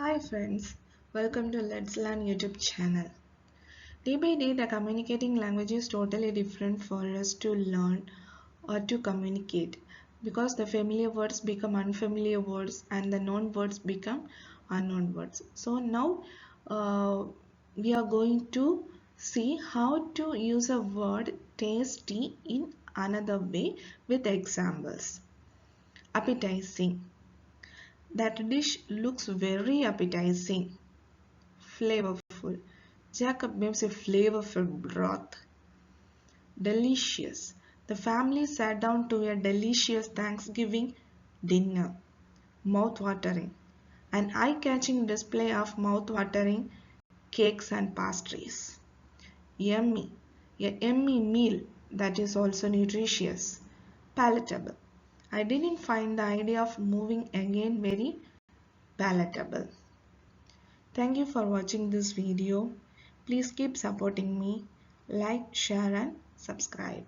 Hi friends, welcome to Let's Learn YouTube channel. Day by day, the communicating language is totally different for us to learn or to communicate because the familiar words become unfamiliar words and the known words become unknown words. So now we are going to see how to use a word tasty in another way with examples. Appetizing. That dish looks very appetizing. Flavorful. Jacob makes a flavorful broth. Delicious. The family sat down to a delicious Thanksgiving dinner. Mouth-watering. An eye-catching display of mouth-watering cakes and pastries. Yummy. A yummy meal that is also nutritious. Palatable. I didn't find the idea of moving again very palatable. Thank you for watching this video. Please keep supporting me. Like, share and subscribe.